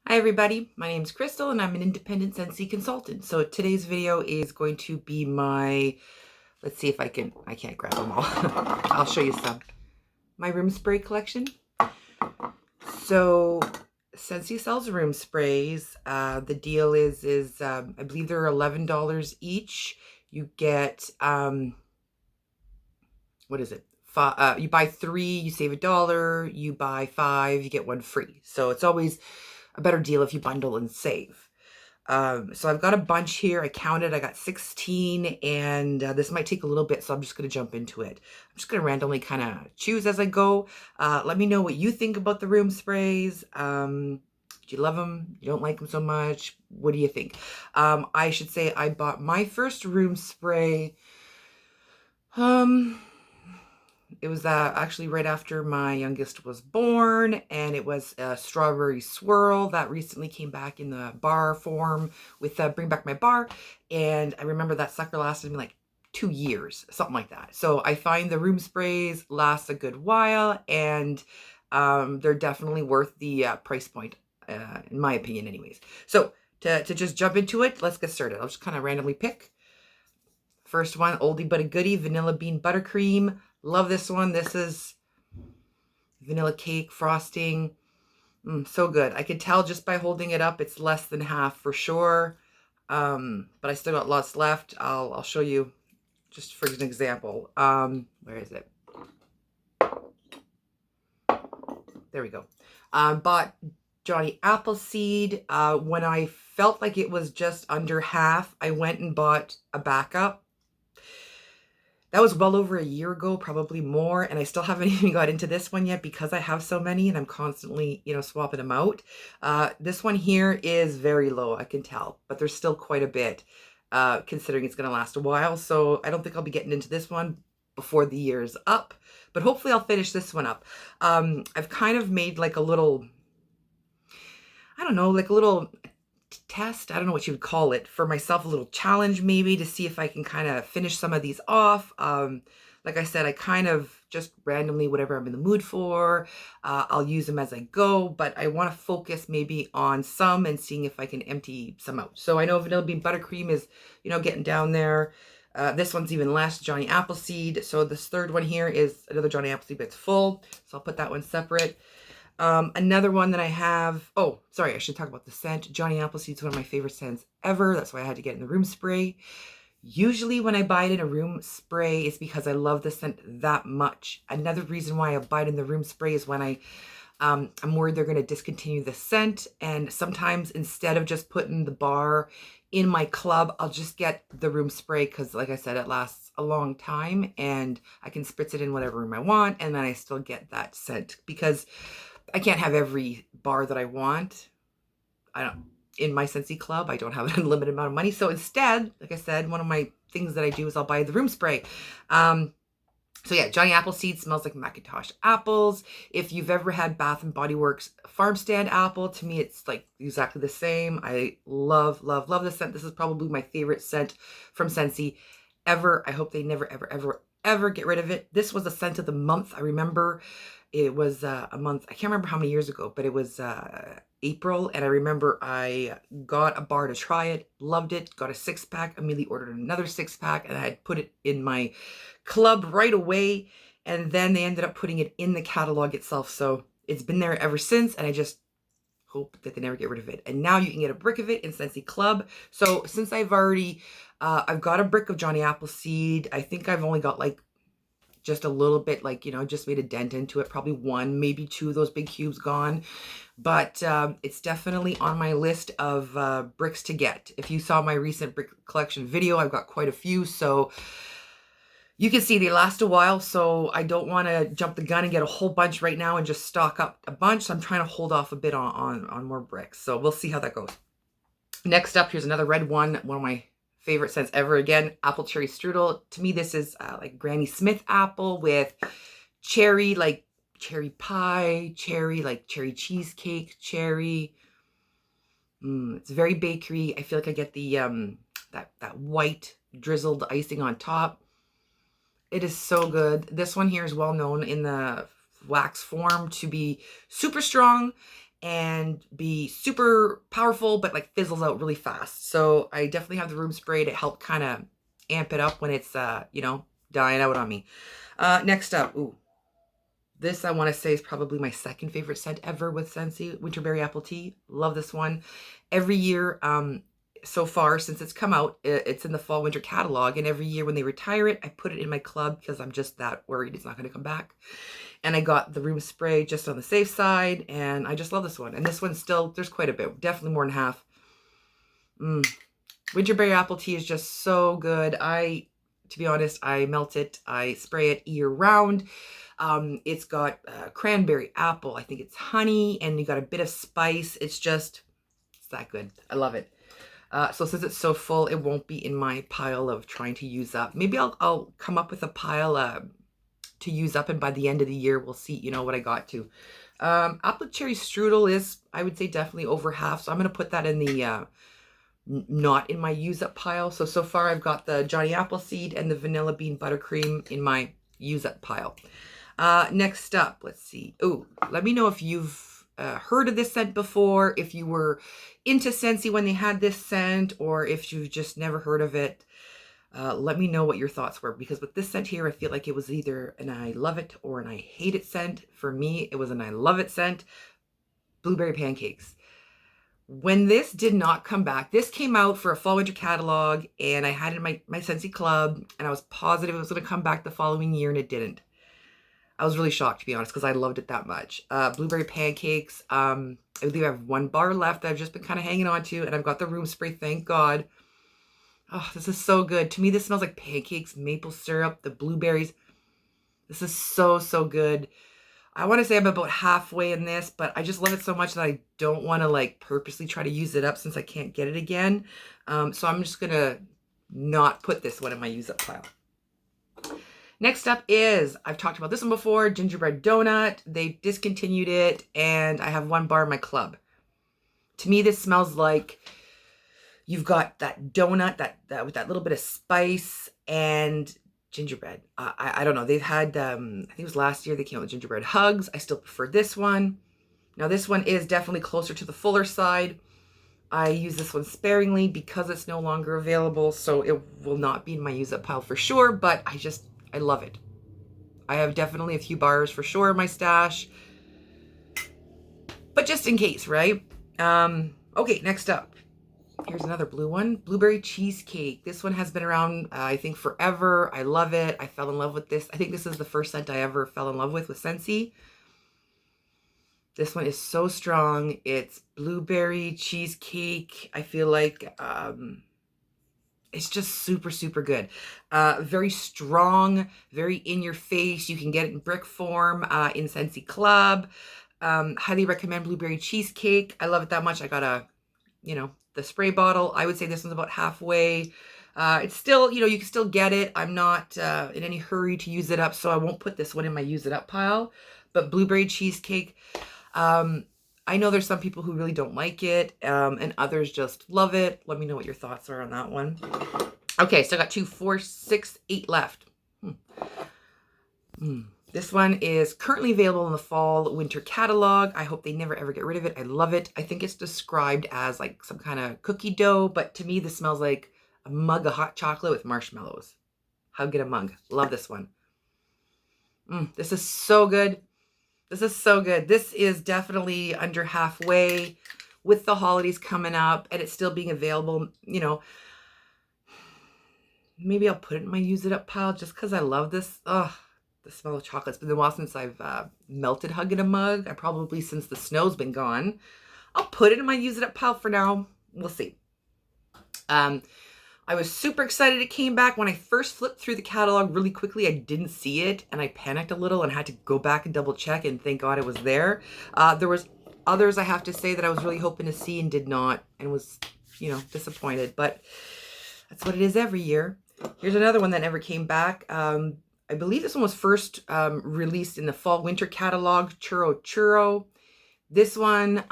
Hi everybody, my name is Crystal and I'm an independent Scentsy consultant. So today's video is going to be my, let's see if I can't grab them all. I'll show you some. My room spray collection. So Scentsy sells room sprays. The deal is I believe they're $11 each. You get, what is it? You buy 3, you save $1. You buy 5, you get 1 free. So it's always a better deal if you bundle and save. So I've got a bunch here. I counted, I got 16, and this might take a little bit, so I'm just going to jump into it. I'm just going to randomly kind of choose as I go. Let me know what you think about the room sprays. Do you love them? You don't like them so much? What do you think? I should say I bought my first room spray. It was actually right after my youngest was born, and it was a strawberry swirl that recently came back in the bar form with Bring Back My Bar. And I remember that sucker lasted me like 2 years, something like that. So I find the room sprays last a good while, and they're definitely worth the price point, in my opinion anyways. So to just jump into it, let's get started. I'll just kind of randomly pick. First one, oldie but a goodie, vanilla bean buttercream. Love this one. This is vanilla cake frosting. So good. I could tell just by holding it up, it's less than half for sure. But I still got lots left. I'll show you just for an example. Where is it? There we go. Bought Johnny Appleseed. When I felt like it was just under half, I went and bought a backup. That was well over a year ago, probably more, and I still haven't even got into this one yet because I have so many and I'm constantly, swapping them out. This one here is very low, I can tell, but there's still quite a bit, considering it's going to last a while. So I don't think I'll be getting into this one before the year's up, but hopefully I'll finish this one up. I've kind of made like a little, I don't know, like a little test, I don't know what you would call it, for myself, a little challenge maybe to see if I can kind of finish some of these off. Like I said, I kind of just randomly, whatever I'm in the mood for, I'll use them as I go, but I want to focus maybe on some and seeing if I can empty some out. So I know vanilla bean buttercream is, getting down there. This one's even less, Johnny Appleseed. So this third one here is another Johnny Appleseed, but it's full. So I'll put that one separate. Another one that I have, oh, sorry, I should talk about the scent. Johnny Appleseed's one of my favorite scents ever. That's why I had to get in the room spray. Usually when I buy it in a room spray, it's because I love the scent that much. Another reason why I buy it in the room spray is when I'm worried they're going to discontinue the scent. And sometimes instead of just putting the bar in my club, I'll just get the room spray because, like I said, it lasts a long time and I can spritz it in whatever room I want. And then I still get that scent because I can't have every bar that I want. In my Scentsy club, I don't have an unlimited amount of money. So instead, like I said, one of my things that I do is I'll buy the room spray. So yeah, Johnny Appleseed smells like Macintosh apples. If you've ever had Bath and Body Works farm stand apple, to me it's like exactly the same. I love, love, love this scent. This is probably my favorite scent from Scentsy ever. I hope they never, ever, ever, ever get rid of it. This was a scent of the month. I remember it was a month, I can't remember how many years ago, but it was April, and I remember I got a bar to try it, loved it, got a 6-pack, immediately ordered another 6-pack, and I had put it in my club right away, and then they ended up putting it in the catalog itself, so it's been there ever since, and I just hope that they never get rid of it. And now you can get a brick of it in Scentsy Club. So since I've got a brick of Johnny Appleseed, I think I've only got like just a little bit, like, just made a dent into it, probably 1, maybe 2 of those big cubes gone. But it's definitely on my list of bricks to get. If you saw my recent brick collection video, I've got quite a few, so you can see they last a while. So I don't want to jump the gun and get a whole bunch right now and just stock up a bunch. So I'm trying to hold off a bit on more bricks. So we'll see how that goes. Next up, here's another red one of my favorite scents ever. Again, apple cherry strudel. To me, this is like Granny Smith apple with cherry, like cherry pie, cherry, like cherry cheesecake, cherry. It's very bakery. I feel like I get the that white drizzled icing on top. It is so good. This one here is well known in the wax form to be super strong and be super powerful, but like fizzles out really fast. So I definitely have the room spray to help kind of amp it up when it's, you know, dying out on me. Next up, ooh, this I want to say is probably my second favorite scent ever with Scentsy, Winterberry Apple Tea. Love this one. Every year, so far since it's come out, it's in the fall winter catalog, and every year when they retire it, I put it in my club because I'm just that worried it's not going to come back. And I got the room spray just on the safe side, and I just love this one. And this one still, there's quite a bit, definitely more than half. Winterberry Apple Tea is just so good. To be honest, I melt it, I spray it year round. It's got cranberry apple, I think it's honey, and you got a bit of spice. It's that good. I love it. So since it's so full, it won't be in my pile of trying to use up. Maybe I'll come up with a pile to use up, and by the end of the year, we'll see, you know, what I got to. Apple cherry strudel is, I would say, definitely over half. So I'm going to put that in the not in my use up pile. So far I've got the Johnny Appleseed and the vanilla bean buttercream in my use up pile. Next up, let's see. Oh, let me know if you've heard of this scent before, if you were into Scentsy when they had this scent, or if you've just never heard of it. Let me know what your thoughts were, because with this scent here, I feel like it was either an I love it or an I hate it scent. For me, it was an I love it scent. Blueberry pancakes. When this did not come back, this came out for a fall winter catalog, and I had it in my Scentsy club, and I was positive it was going to come back the following year, and it didn't. I was really shocked, to be honest, because I loved it that much. Blueberry pancakes. I believe I have one bar left that I've just been kind of hanging on to, and I've got the room spray, thank God. Oh, this is so good. To me, this smells like pancakes, maple syrup, the blueberries. This is so, so good. I want to say I'm about halfway in this, but I just love it so much that I don't want to like purposely try to use it up since I can't get it again. So I'm just going to not put this one in my use up pile. Next up is, I've talked about this one before, gingerbread donut. They discontinued it, and I have one bar in my club. To me, this smells like you've got that donut that with that little bit of spice and gingerbread. I don't know. They've had, I think it was last year they came out with gingerbread hugs. I still prefer this one. Now this one is definitely closer to the fuller side. I use this one sparingly because it's no longer available, so it will not be in my use up pile for sure, but I love it. I have definitely a few bars for sure in my stash, but just in case, right? Okay, next up. Here's another blue one, blueberry cheesecake. This one has been around, I think, forever. I love it. I fell in love with this. I think this is the first scent I ever fell in love with Scentsy. This one is so strong. It's blueberry cheesecake. I feel like it's just super, super good. Very strong, very in your face. You can get it in brick form in Scentsy Club. Highly recommend blueberry cheesecake. I love it that much. I got the spray bottle. I would say this one's about halfway. It's still, you can still get it. I'm not in any hurry to use it up, so I won't put this one in my use it up pile. But blueberry cheesecake, I know there's some people who really don't like it, and others just love it. Let me know what your thoughts are on that one. Okay, so I got 2, 4, 6, 8 left. This one is currently available in the fall winter catalog. I hope they never ever get rid of it. I love it. I think it's described as like some kind of cookie dough, but to me this smells like a mug of hot chocolate with marshmallows. How get a mug? Love this one. This is so good. This is so good. This is definitely under halfway with the holidays coming up and it's still being available. Maybe I'll put it in my use it up pile just because I love this. Ugh, the smell of chocolate. It's been a while since I've melted Hug in a Mug. Probably since the snow's been gone. I'll put it in my use it up pile for now. We'll see. I was super excited it came back. When I first flipped through the catalog really quickly, I didn't see it and I panicked a little and had to go back and double check, and thank God it was there. There was others I have to say that I was really hoping to see and did not, and was, disappointed, but that's what it is every year. Here's another one that never came back. I believe this one was first released in the fall winter catalog, Churro Churro. This one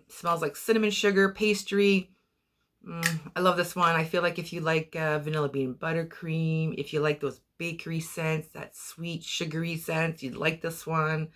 smells like cinnamon sugar pastry. I love this one. I feel like if you like vanilla bean buttercream, if you like those bakery scents, that sweet sugary scents, you'd like this one.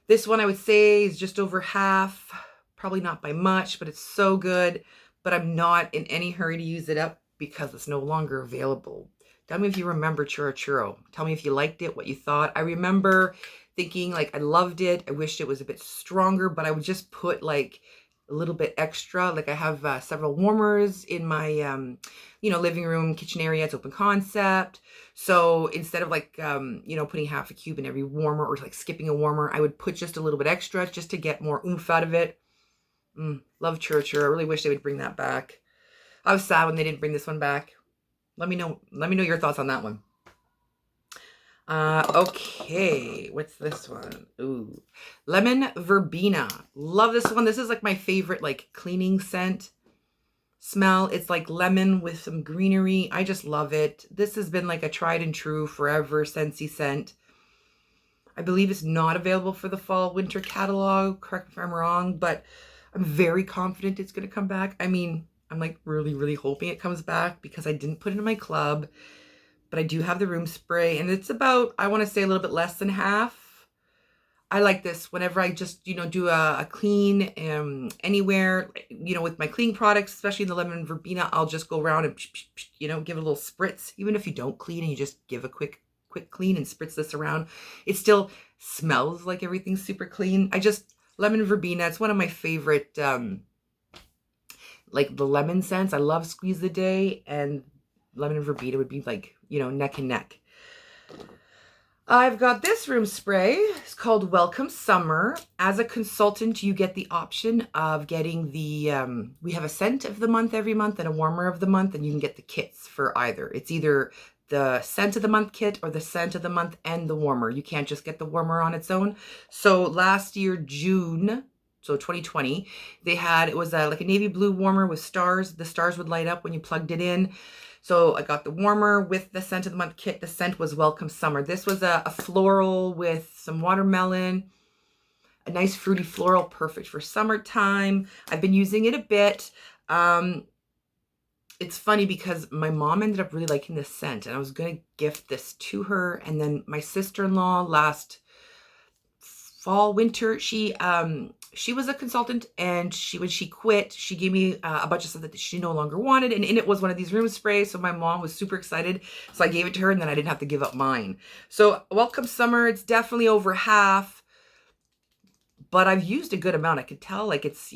This one I would say is just over half, probably not by much, but it's so good. But I'm not in any hurry to use it up because it's no longer available. Tell me if you remember Churro Churro. Tell me if you liked it, what you thought. I remember thinking like I loved it. I wished it was a bit stronger, but I would just put like a little bit extra. Like I have several warmers in my, living room, kitchen area. It's open concept. So instead of like, putting half a cube in every warmer or like skipping a warmer, I would put just a little bit extra just to get more oomph out of it. Love Churro Churro. I really wish they would bring that back. I was sad when they didn't bring this one back. Let me know your thoughts on that one. Okay, what's this one? Ooh, lemon verbena. Love this one. This is like my favorite like cleaning scent smell. It's like lemon with some greenery. I just love it. This has been like a tried and true forever Scentsy scent. I believe it's not available for the fall winter catalog. Correct me if I'm wrong, but I'm very confident it's going to come back. I mean, I'm like really, really hoping it comes back because I didn't put it in my club. But I do have the room spray, and it's about, I want to say a little bit less than half. I like this whenever I just, do a clean anywhere, with my cleaning products, especially the lemon verbena, I'll just go around and, give it a little spritz. Even if you don't clean and you just give a quick clean and spritz this around, it still smells like everything's super clean. Lemon verbena, it's one of my favorite, like the lemon scents. I love Squeeze the Day, and lemon and verbena would be like, neck and neck. I've got this room spray. It's called Welcome Summer. As a consultant, you get the option of getting the, we have a scent of the month every month and a warmer of the month, and you can get the kits for either. It's either the scent of the month kit or the scent of the month and the warmer. You can't just get the warmer on its own. So last year, June, so 2020, it was like a navy blue warmer with stars. The stars would light up when you plugged it in. So I got the warmer with the scent of the month kit. The scent was Welcome Summer. This was a floral with some watermelon, a nice fruity floral, perfect for summertime. I've been using it a bit. It's funny because my mom ended up really liking this scent, and I was going to gift this to her. And then my sister-in-law last fall, winter, she was a consultant, and when she quit, she gave me a bunch of stuff that she no longer wanted, and in it was one of these room sprays. So my mom was super excited, so I gave it to her, and then I didn't have to give up mine. So Welcome Summer, it's definitely over half, but I've used a good amount. I could tell like it's,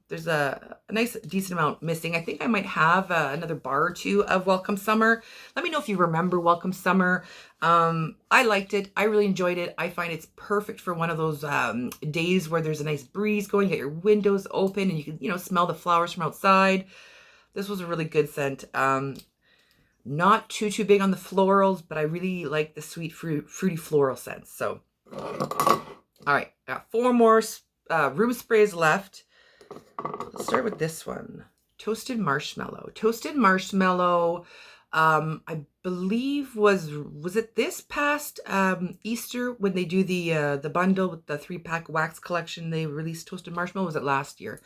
there's a nice decent amount missing. I think I might have another bar or two of Welcome Summer. Let me know if you remember Welcome Summer. I liked it. I really enjoyed it. I find it's perfect for one of those days where there's a nice breeze going, you get your windows open, and you can, smell the flowers from outside. This was a really good scent. Not too big on the florals, but I really like the sweet fruity floral scents. So, all right, I got 4 more room sprays left. Let's start with this one. Toasted Marshmallow. Toasted Marshmallow, I believe was it this past Easter when they do the bundle with the 3-pack wax collection, they released Toasted Marshmallow? Was it last year?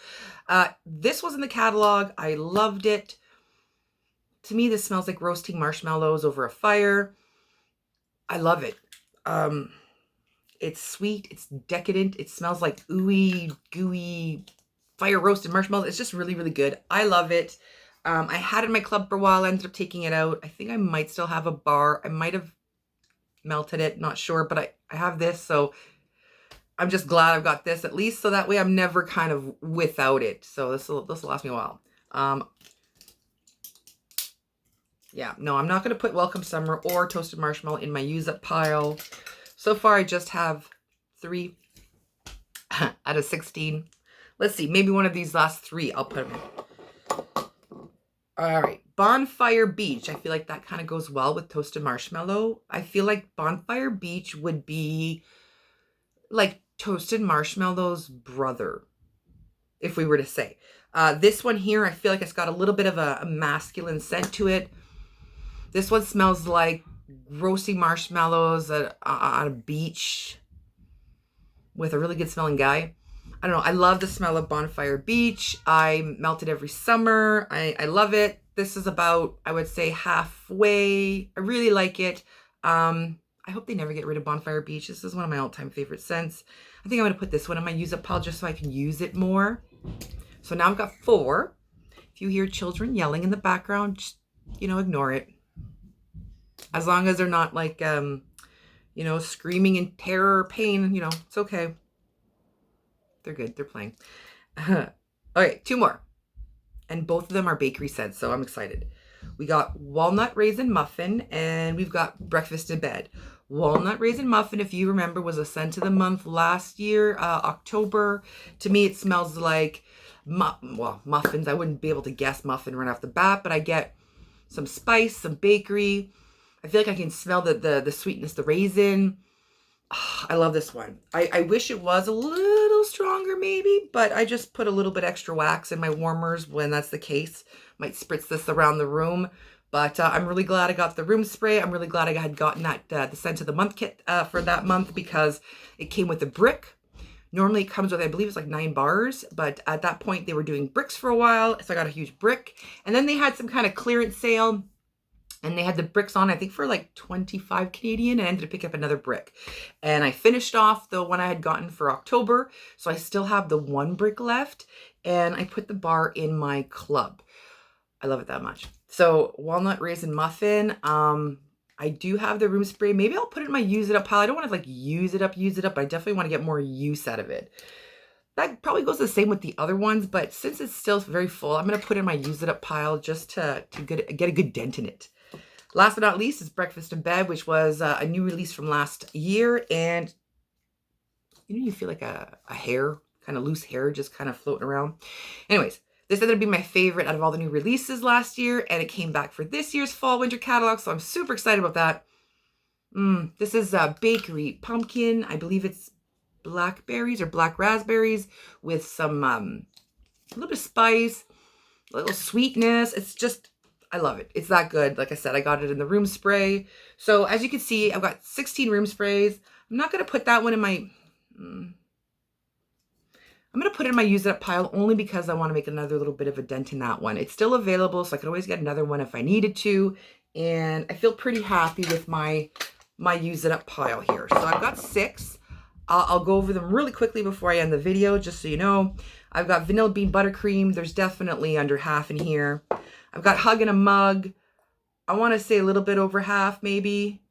This was in the catalog. I loved it. To me, this smells like roasting marshmallows over a fire. I love it. It's sweet, it's decadent, it smells like ooey, gooey, fire roasted marshmallows. It's just really, really good. I love it. I had it in my club for a while, I ended up taking it out. I think I might still have a bar. I might have melted it, not sure, but I have this, so I'm just glad I've got this at least, so that way I'm never kind of without it. So this will last me a while. Yeah, no, I'm not going to put Welcome Summer or Toasted Marshmallow in my use-up pile. So far, I just have 3 out of 16. Let's see, maybe one of these last 3 I'll put them in. All right, Bonfire Beach. I feel like that kind of goes well with Toasted Marshmallow. I feel like Bonfire Beach would be like Toasted Marshmallow's brother, if we were to say. This one here, I feel like it's got a little bit of a masculine scent to it. This one smells like roasting marshmallows on a beach with a really good smelling guy. I don't know. I love the smell of Bonfire Beach. I melt it every summer. I love it. This is about, I would say, halfway. I really like it. I I hope they never get rid of Bonfire Beach. This is one of my all-time favorite scents. I think I'm going to put this one in my use-up pile just so I can use it more. So now I've got 4. If you hear children yelling in the background, just, ignore it. As long as they're not like, screaming in terror or pain, it's okay. They're good. They're playing. Okay, 2 more. And both of them are bakery scents, so I'm excited. We got Walnut Raisin Muffin, and we've got Breakfast in Bed. Walnut Raisin Muffin, if you remember, was a scent of the month last year, October. To me, it smells like, muffins. I wouldn't be able to guess muffin right off the bat, but I get some spice, some bakery. I feel like I can smell the sweetness, the raisin. Oh, I love this one. I wish it was a little stronger maybe, but I just put a little bit extra wax in my warmers when that's the case. Might spritz this around the room, but I'm really glad I got the room spray. I'm really glad I had gotten that the scent of the month kit for that month because it came with a brick. Normally it comes with, I believe it's like 9 bars, but at that point they were doing bricks for a while, so I got a huge brick. And then they had some kind of clearance sale, and they had the bricks on, I think for like 25 Canadian, and I ended up picking up another brick. And I finished off the one I had gotten for October, so I still have the 1 brick left, and I put the bar in my club. I love it that much. So Walnut Raisin Muffin, I do have the room spray. Maybe I'll put it in my use it up pile. I don't want to like use it up, but I definitely want to get more use out of it. That probably goes the same with the other ones, but since it's still very full, I'm going to put it in my use it up pile just to get a good dent in it. Last but not least is Breakfast in Bed, which was a new release from last year. And you feel like a hair, kind of loose hair, just kind of floating around. Anyways, this ended up being my favorite out of all the new releases last year, and it came back for this year's fall winter catalog, so I'm super excited about that. This is bakery pumpkin. I believe it's blackberries or black raspberries with some a little bit of spice, a little sweetness. It's just, I love it. It's that good. Like I said, I got it in the room spray. So as you can see, I've got 16 room sprays. I'm not going to put that one in my... I'm going to put it in my use it up pile only because I want to make another little bit of a dent in that one. It's still available, so I could always get another one if I needed to. And I feel pretty happy with my use it up pile here. So I've got 6. I'll go over them really quickly before I end the video, just so you know. I've got Vanilla Bean Buttercream. There's definitely under half in here. I've got Hug in a Mug. I want to say a little bit over half, maybe.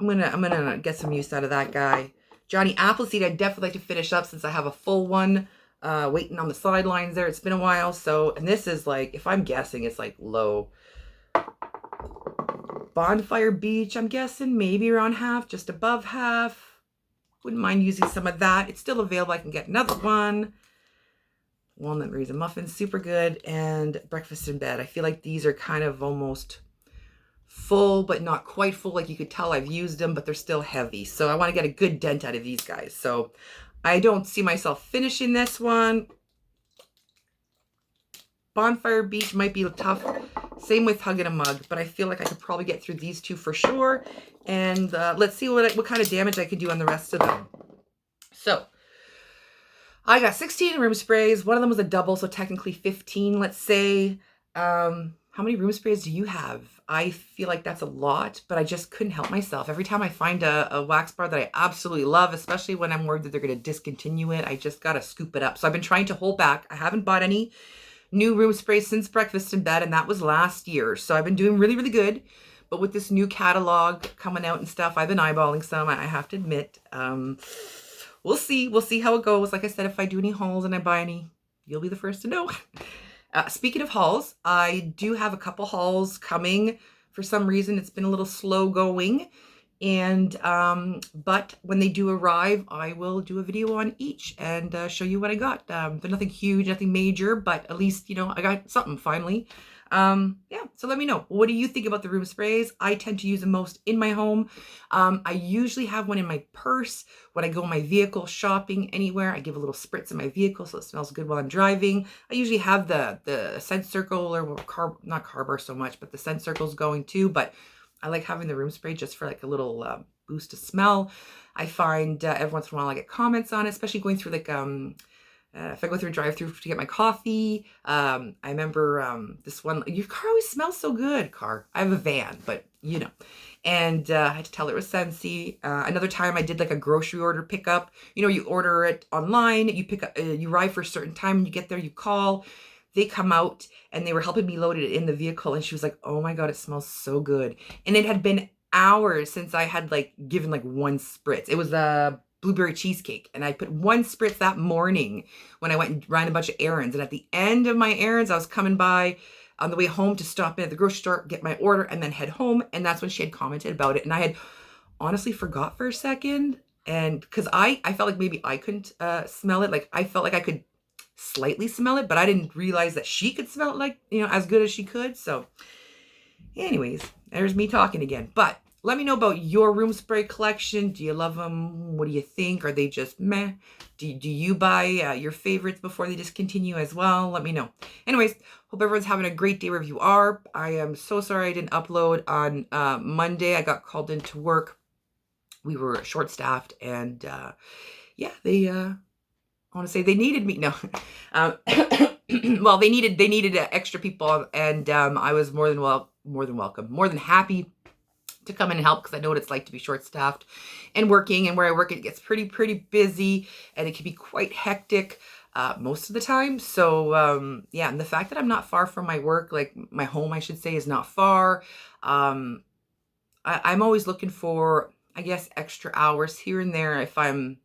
I'm gonna get some use out of that guy. Johnny Appleseed, I'd definitely like to finish up since I have a full one waiting on the sidelines there. It's been a while. So, and this is like, if I'm guessing, it's like low. Bonfire Beach, I'm guessing maybe around half, just above half. Wouldn't mind using some of that. It's still available. I can get another one. Walnut Raisin Muffin, super good. And Breakfast in Bed. I feel like these are kind of almost full, but not quite full. Like you could tell I've used them, but they're still heavy. So I want to get a good dent out of these guys. So I don't see myself finishing this one. Bonfire Beach might be tough. Same with Hug in a Mug, but I feel like I could probably get through these 2 for sure. And let's see what kind of damage I can do on the rest of them. So I got 16 room sprays. One of them was a double, so technically 15, let's say. How many room sprays do you have? I feel like that's a lot, but I just couldn't help myself. Every time I find a wax bar that I absolutely love, especially when I'm worried that they're going to discontinue it, I just got to scoop it up. So I've been trying to hold back. I haven't bought any new room sprays since Breakfast in Bed, and that was last year. So I've been doing really, really good. But with this new catalog coming out and stuff, I've been eyeballing some, I have to admit. We'll see. We'll see how it goes. Like I said, if I do any hauls and I buy any, you'll be the first to know. Speaking of hauls, I do have a couple hauls coming. For some reason, it's been a little slow going. And, but when they do arrive, I will do a video on each and show you what I got. They're nothing huge, nothing major, but at least, I got something finally. Yeah, so let me know. What do you think about the room sprays? I tend to use them most in my home. I usually have one in my purse. When I go in my vehicle shopping anywhere, I give a little spritz in my vehicle so it smells good while I'm driving. I usually have the scent circle or not car bar so much, but the scent circles going too. But I like having the room spray just for like a little boost of smell. I find every once in a while I get comments on it, especially going through like if I go through a drive-through to get my coffee. I remember this one, your car always smells so good, car. I have a van, but you know. And I had to tell her it was Scentsy. Another time I did like a grocery order pickup. You know, you order it online, you pick up, you arrive for a certain time, and you get there, you call, they come out, and they were helping me load it in the vehicle. And she was like, "Oh my God, it smells so good." And it had been hours since I had like given like one spritz. It was a blueberry cheesecake, and I put one spritz that morning when I went and ran a bunch of errands. And at the end of my errands, I was coming by on the way home to stop in at the grocery store, get my order, and then head home. And that's when she had commented about it. And I had honestly forgot for a second. And because I felt like maybe I couldn't smell it. Like I felt like I could slightly smell it, but I didn't realize that she could smell it like, you know, as good as she could. So anyways, there's me talking again. But let me know about your room spray collection. Do you love them? What do you think? Are they just meh? Do you buy your favorites before they discontinue as well? Let me know. Anyways, hope everyone's having a great day wherever you are. I am so sorry I didn't upload on Monday. I got called into work. We were short-staffed, and yeah, they I want to say they needed me. No, well, they needed extra people, and I was more than welcome, more than happy to come in and help, because I know what it's like to be short-staffed and working. And where I work, it gets pretty busy, and it can be quite hectic most of the time. So yeah, and the fact that I'm not far from my work, like my home, I should say, is not far. I'm always looking for, I guess, extra hours here and there if I'm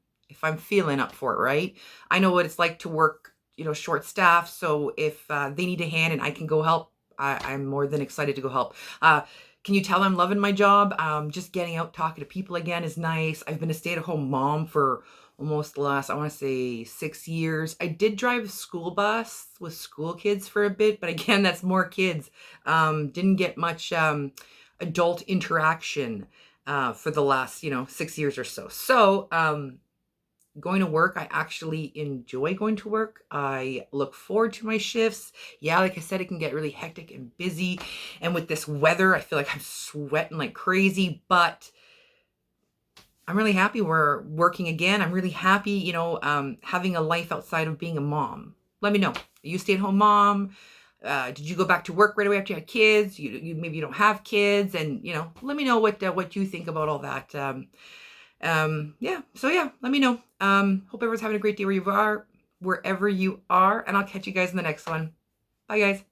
feeling up for it, right? I know what it's like to work, you know, short staff. So if they need a hand and I can go help, I'm more than excited to go help. Can you tell I'm loving my job? Just getting out, talking to people again is nice. I've been a stay-at-home mom for almost the last, I want to say, 6 years. I did drive a school bus with school kids for a bit, but again, that's more kids. Didn't get much adult interaction for the last, 6 years or so. So going to work, I actually enjoy going to work. I look forward to my shifts. Yeah, like I said, it can get really hectic and busy. And with this weather, I feel like I'm sweating like crazy, but I'm really happy we're working again. I'm really happy, having a life outside of being a mom. Let me know. Are you a stay-at-home mom? Did you go back to work right away after you had kids? You maybe you don't have kids, and let me know what you think about all that. Yeah, so yeah, let me know. Hope everyone's having a great day wherever you are, and I'll catch you guys in the next one. Bye, guys.